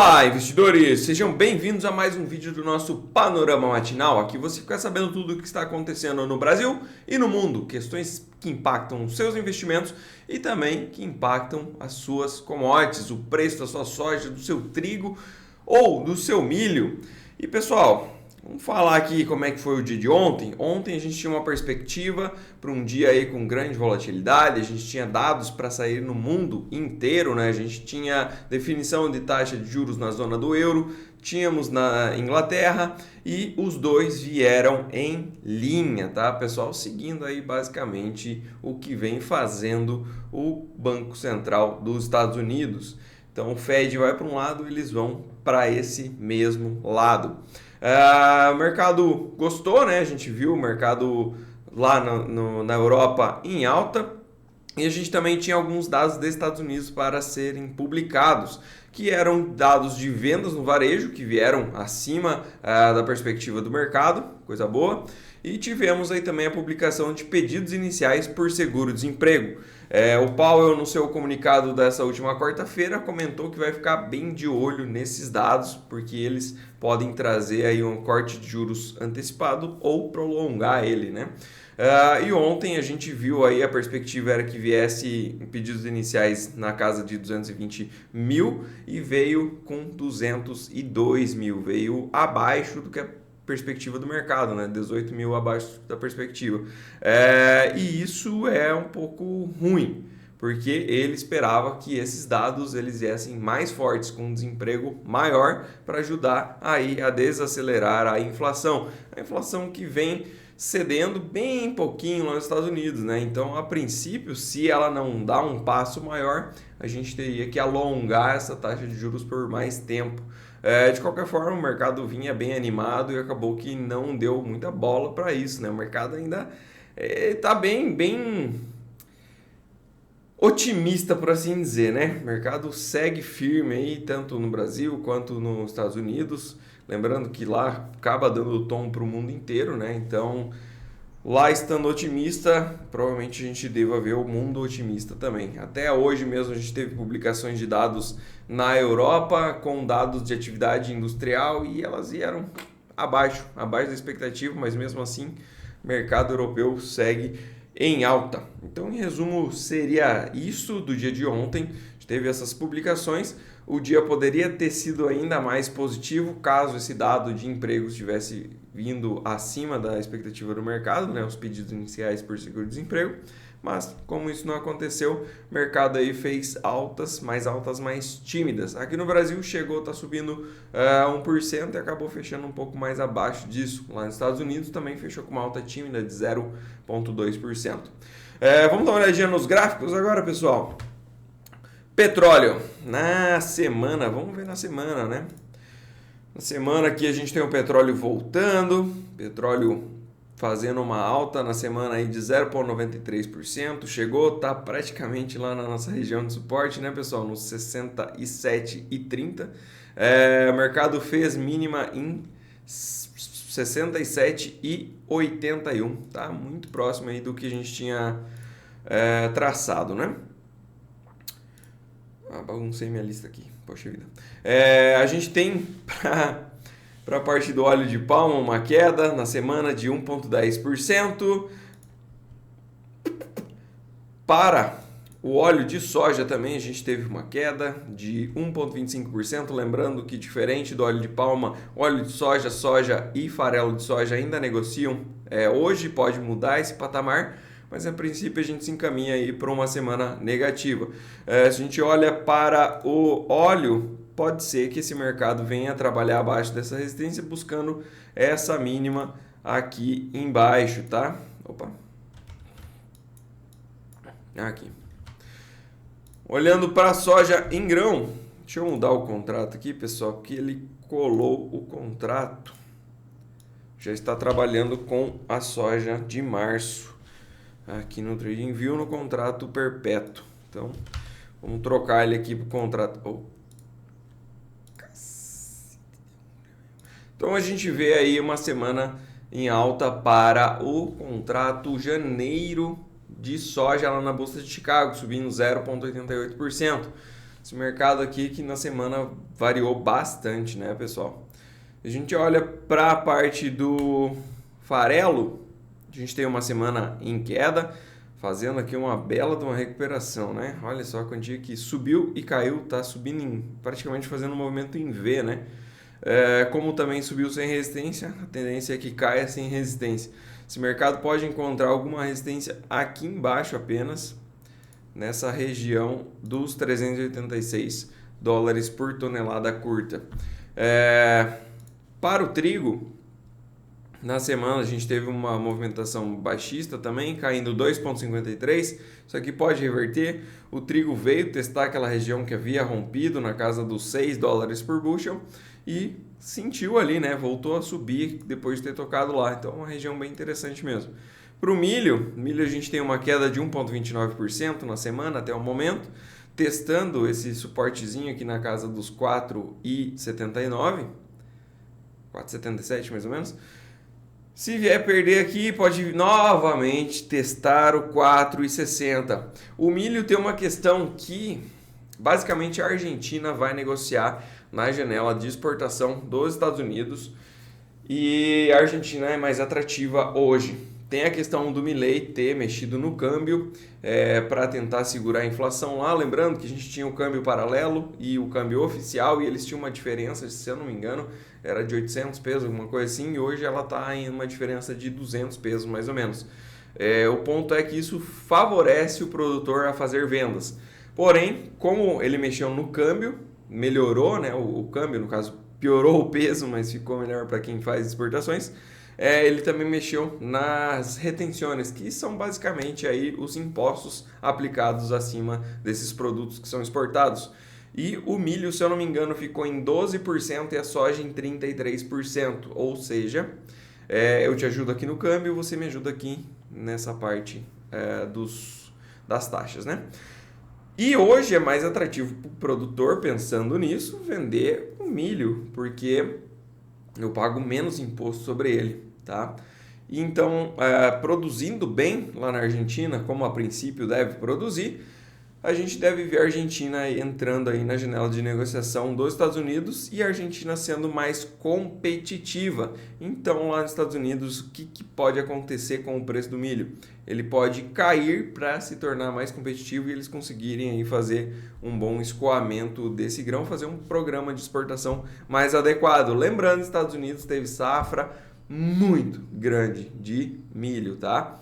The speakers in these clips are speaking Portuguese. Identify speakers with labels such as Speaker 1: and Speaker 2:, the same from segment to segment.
Speaker 1: Olá, investidores! Sejam bem-vindos a mais um vídeo do nosso Panorama Matinal. Aqui você fica sabendo tudo o que está acontecendo no Brasil e no mundo, questões que impactam os seus investimentos e também que impactam as suas commodities, o preço da sua soja, do seu trigo ou do seu milho. E pessoal, vamos falar aqui como é que foi o dia de ontem. Ontem a gente tinha uma perspectiva para um dia aí com grande volatilidade, a gente tinha dados para sair no mundo inteiro, né? A gente tinha definição de taxa de juros na zona do euro, tínhamos na Inglaterra e os dois vieram em linha, tá, pessoal? Seguindo aí basicamente o que vem fazendo o Banco Central dos Estados Unidos. Então o Fed vai para um lado, eles vão para esse mesmo lado. O mercado gostou, né? A gente viu o mercado lá na Europa em alta e a gente também tinha alguns dados dos Estados Unidos para serem publicados, que eram dados de vendas no varejo, que vieram acima da perspectiva do mercado, coisa boa, e tivemos aí também a publicação de pedidos iniciais por seguro-desemprego. O Powell, no seu comunicado dessa última quarta-feira, comentou que vai ficar bem de olho nesses dados, porque eles podem trazer aí um corte de juros antecipado ou prolongar ele, né? E ontem a gente viu aí, a perspectiva era que viesse pedidos iniciais na casa de 220 mil e veio com 202 mil, veio abaixo do que a perspectiva do mercado, né? 18 mil abaixo da perspectiva. E isso é um pouco ruim, porque ele esperava que esses dados eles viessem mais fortes, com um desemprego maior, para ajudar aí a desacelerar a inflação. A inflação que vem cedendo bem pouquinho lá nos Estados Unidos, né? Então, a princípio, se ela não dá um passo maior, a gente teria que alongar essa taxa de juros por mais tempo. De qualquer forma, o mercado vinha bem animado e acabou que não deu muita bola para isso, né? O mercado ainda está bem otimista, por assim dizer, né? O mercado segue firme aí, tanto no Brasil quanto nos Estados Unidos. Lembrando que lá acaba dando o tom para o mundo inteiro, né? Então, lá estando otimista, provavelmente a gente deva ver o mundo otimista também. Até hoje mesmo a gente teve publicações de dados na Europa com dados de atividade industrial e elas vieram abaixo da expectativa, mas mesmo assim o mercado europeu segue em alta. Então, em resumo, seria isso do dia de ontem. A gente teve essas publicações. O dia poderia ter sido ainda mais positivo caso esse dado de empregos tivesse vindo acima da expectativa do mercado, né? Os pedidos iniciais por seguro-desemprego. Mas, como isso não aconteceu, o mercado aí fez altas mais tímidas. Aqui no Brasil chegou, está subindo 1% e acabou fechando um pouco mais abaixo disso. Lá nos Estados Unidos também fechou com uma alta tímida de 0,2%. Vamos dar uma olhadinha nos gráficos agora, pessoal. Petróleo, na semana, vamos ver na semana, né? Na semana aqui a gente tem o petróleo voltando, petróleo fazendo uma alta na semana aí de 0,93%, chegou, tá praticamente lá na nossa região de suporte, né, pessoal, nos 67,30. O mercado fez mínima em 67,81, tá? Muito próximo aí do que a gente tinha traçado, né? Baguncei minha lista aqui, poxa vida. A gente tem para a parte do óleo de palma uma queda na semana de 1,10%. Para o óleo de soja também a gente teve uma queda de 1,25%. Lembrando que, diferente do óleo de palma, óleo de soja e farelo de soja ainda negociam. Hoje pode mudar esse patamar, mas a princípio a gente se encaminha aí para uma semana negativa. Se a gente olha para o óleo, pode ser que esse mercado venha trabalhar abaixo dessa resistência, buscando essa mínima aqui embaixo, tá? Opa. Aqui. Olhando para a soja em grão, deixa eu mudar o contrato aqui, pessoal, que ele colou o contrato. Já está trabalhando com a soja de março. Aqui no TradingView, no contrato perpétuo. Então, vamos trocar ele aqui para o contrato. Então, a gente vê aí uma semana em alta para o contrato janeiro de soja lá na Bolsa de Chicago, subindo 0,88%. Esse mercado aqui que na semana variou bastante, né, pessoal? A gente olha para a parte do farelo, a gente tem uma semana em queda, fazendo aqui uma bela de uma recuperação, né? Olha só a quantia que subiu e caiu, tá subindo praticamente fazendo um movimento em V, né? Como também subiu sem resistência, a tendência é que caia sem resistência. Esse mercado pode encontrar alguma resistência aqui embaixo apenas, nessa região dos 386 dólares por tonelada curta. Para o trigo, na semana a gente teve uma movimentação baixista também, caindo 2,53. Isso aqui pode reverter. O trigo veio testar aquela região que havia rompido na casa dos 6 dólares por bushel e sentiu ali, né? Voltou a subir depois de ter tocado lá. Então, uma região bem interessante mesmo. Para o milho a gente tem uma queda de 1,29% na semana até o momento, testando esse suportezinho aqui na casa dos 4,79, 4,77 mais ou menos. Se vier perder aqui, pode novamente testar o 4,60. O milho tem uma questão que basicamente a Argentina vai negociar na janela de exportação dos Estados Unidos e a Argentina é mais atrativa hoje. Tem a questão do Milei ter mexido no câmbio para tentar segurar a inflação lá. Lembrando que a gente tinha o câmbio paralelo e o câmbio oficial e eles tinham uma diferença, se eu não me engano, era de 800 pesos, alguma coisa assim, e hoje ela está em uma diferença de 200 pesos mais ou menos. O ponto é que isso favorece o produtor a fazer vendas. Porém, como ele mexeu no câmbio, melhorou, né, o câmbio, no caso, piorou o peso, mas ficou melhor para quem faz exportações. Ele também mexeu nas retenções, que são basicamente aí os impostos aplicados acima desses produtos que são exportados. E o milho, se eu não me engano, ficou em 12% e a soja em 33%. Ou seja, eu te ajudo aqui no câmbio, você me ajuda aqui nessa parte das taxas, né? E hoje é mais atrativo para o produtor, pensando nisso, vender o milho, porque eu pago menos imposto sobre ele, tá? Então, produzindo bem lá na Argentina, como a princípio deve produzir, a gente deve ver a Argentina entrando aí na janela de negociação dos Estados Unidos e a Argentina sendo mais competitiva. Então, lá nos Estados Unidos, o que pode acontecer com o preço do milho? Ele pode cair para se tornar mais competitivo e eles conseguirem aí fazer um bom escoamento desse grão, fazer um programa de exportação mais adequado. Lembrando, Estados Unidos teve safra muito grande de milho, tá?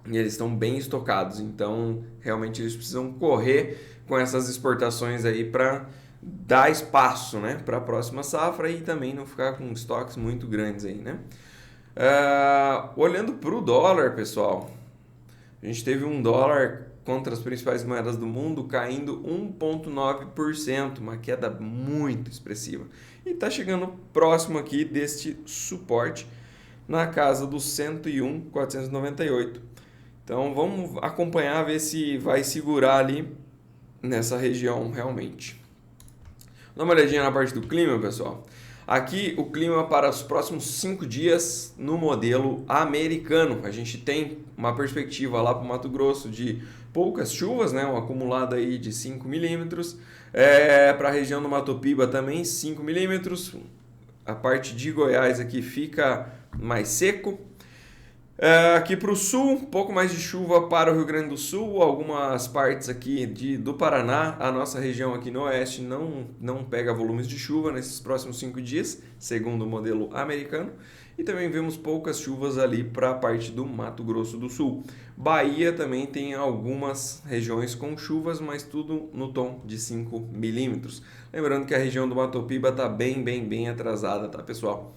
Speaker 1: E eles estão bem estocados, então realmente eles precisam correr com essas exportações aí para dar espaço, né, para a próxima safra e também não ficar com estoques muito grandes aí, né? Olhando para o dólar, pessoal, a gente teve um dólar contra as principais moedas do mundo caindo 1,9%, uma queda muito expressiva. E está chegando próximo aqui deste suporte na casa dos 101,498. Então vamos acompanhar, ver se vai segurar ali nessa região realmente. Dá uma olhadinha na parte do clima, pessoal. Aqui o clima para os próximos 5 dias no modelo americano. A gente tem uma perspectiva lá para o Mato Grosso de poucas chuvas, né? Um acumulado aí de 5 milímetros. Para a região do Mato Piba também 5 milímetros. A parte de Goiás aqui fica mais seco. Aqui para o sul, um pouco mais de chuva para o Rio Grande do Sul, algumas partes aqui do Paraná, a nossa região aqui no oeste não pega volumes de chuva nesses próximos 5 dias, segundo o modelo americano, e também vemos poucas chuvas ali para a parte do Mato Grosso do Sul. Bahia também tem algumas regiões com chuvas, mas tudo no tom de 5 milímetros. Lembrando que a região do Mato Piba está bem atrasada, tá, pessoal?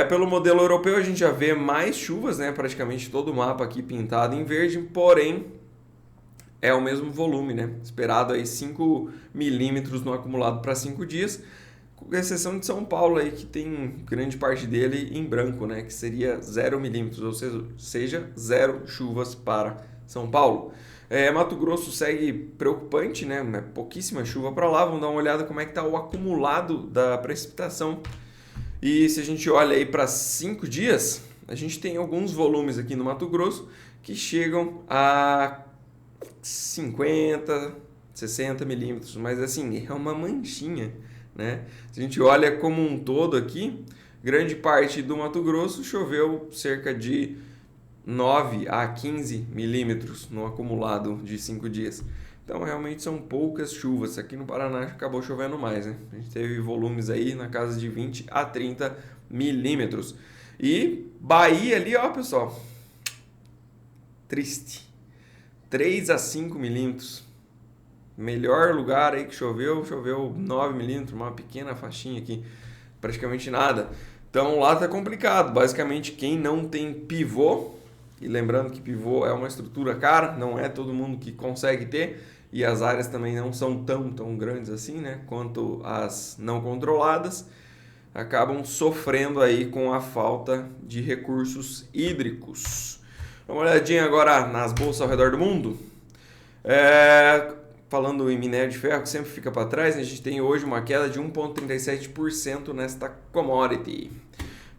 Speaker 1: Pelo modelo europeu a gente já vê mais chuvas, né? Praticamente todo o mapa aqui pintado em verde, porém é o mesmo volume, né? Esperado aí 5 milímetros no acumulado para 5 dias, com exceção de São Paulo aí que tem grande parte dele em branco, né? Que seria 0 milímetros, ou seja, 0 chuvas para São Paulo. Mato Grosso segue preocupante, né? Pouquíssima chuva para lá. Vamos dar uma olhada como é que está o acumulado da precipitação. E se a gente olha aí para 5 dias, a gente tem alguns volumes aqui no Mato Grosso que chegam a 50, 60 milímetros, mas assim, é uma manchinha, né? Se a gente olha como um todo aqui, grande parte do Mato Grosso choveu cerca de 9 a 15 milímetros no acumulado de 5 dias. Então, realmente são poucas chuvas. Aqui no Paraná acabou chovendo mais, né? A gente teve volumes aí na casa de 20 a 30 milímetros. E Bahia ali, ó, pessoal, triste. 3 a 5 milímetros. Melhor lugar aí que choveu 9 milímetros, uma pequena faixinha aqui, praticamente nada. Então lá tá complicado. Basicamente, quem não tem pivô, e lembrando que pivô é uma estrutura cara, não é todo mundo que consegue ter, e as áreas também não são tão grandes assim, né, quanto as não controladas, acabam sofrendo aí com a falta de recursos hídricos. Dá uma olhadinha agora nas bolsas ao redor do mundo. Falando em minério de ferro, que sempre fica para trás, a gente tem hoje uma queda de 1,37% nesta commodity.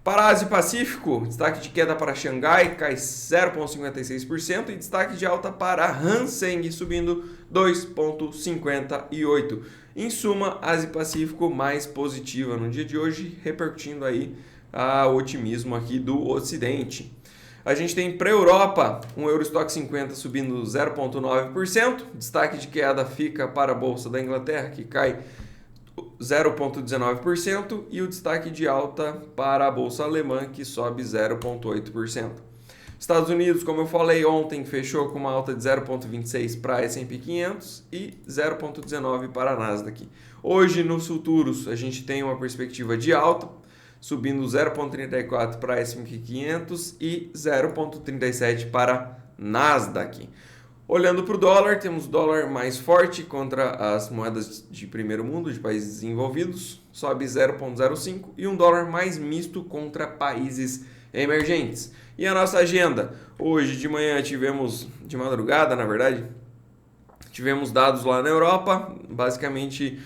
Speaker 1: Para a Ásia e Pacífico, destaque de queda para Xangai, cai 0,56%, e destaque de alta para Hang Seng, subindo 2,58%. Em suma, Ásia e Pacífico mais positiva no dia de hoje, repercutindo aí o otimismo aqui do Ocidente. A gente tem para a Europa, um Eurostock 50 subindo 0,9%, destaque de queda fica para a Bolsa da Inglaterra, que cai 0,19%, e o destaque de alta para a Bolsa Alemã, que sobe 0,8%. Estados Unidos, como eu falei ontem, fechou com uma alta de 0,26% para a S&P 500 e 0,19% para a Nasdaq. Hoje, nos futuros, a gente tem uma perspectiva de alta, subindo 0,34% para S&P 500 e 0,37% para Nasdaq. Olhando para o dólar, temos o dólar mais forte contra as moedas de primeiro mundo, de países desenvolvidos, sobe 0,05%, e um dólar mais misto contra países emergentes. E a nossa agenda? Hoje de manhã de madrugada, na verdade, tivemos dados lá na Europa, basicamente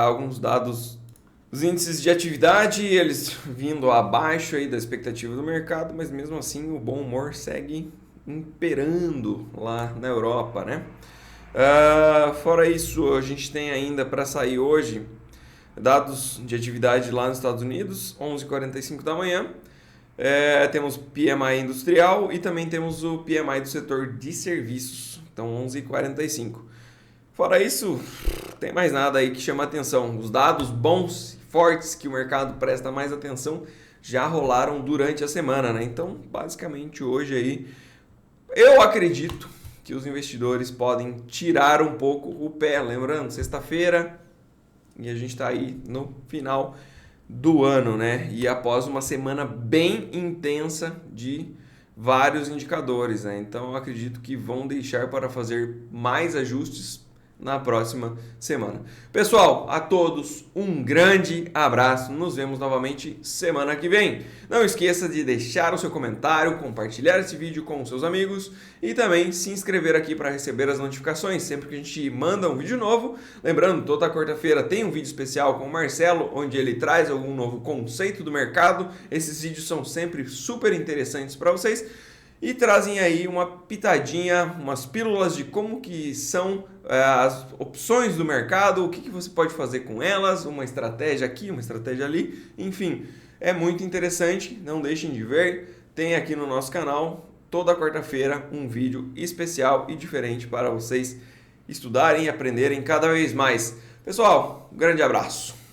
Speaker 1: alguns dados. Os índices de atividade, eles vindo abaixo aí da expectativa do mercado, mas mesmo assim o bom humor segue imperando lá na Europa, né? Fora isso, a gente tem ainda para sair hoje dados de atividade lá nos Estados Unidos, 11h45 da manhã. Temos PMI industrial e também temos o PMI do setor de serviços, então 11h45. Fora isso, tem mais nada aí que chama atenção. Os dados bons, fortes, que o mercado presta mais atenção, já rolaram durante a semana, né? Então, basicamente, hoje aí, eu acredito que os investidores podem tirar um pouco o pé. Lembrando, sexta-feira, e a gente está aí no final do ano, né? E após uma semana bem intensa de vários indicadores, né? Então, eu acredito que vão deixar para fazer mais ajustes na próxima semana. Pessoal, a todos um grande abraço. Nos vemos novamente semana que vem. Não esqueça de deixar o seu comentário, compartilhar esse vídeo com os seus amigos e também se inscrever aqui para receber as notificações sempre que a gente manda um vídeo novo. Lembrando, toda quarta-feira tem um vídeo especial com o Marcelo, onde ele traz algum novo conceito do mercado. Esses vídeos são sempre super interessantes para vocês e trazem aí uma pitadinha, umas pílulas de como que são as opções do mercado, o que você pode fazer com elas, uma estratégia aqui, uma estratégia ali, enfim, é muito interessante, não deixem de ver, tem aqui no nosso canal, toda quarta-feira, um vídeo especial e diferente para vocês estudarem e aprenderem cada vez mais. Pessoal, um grande abraço!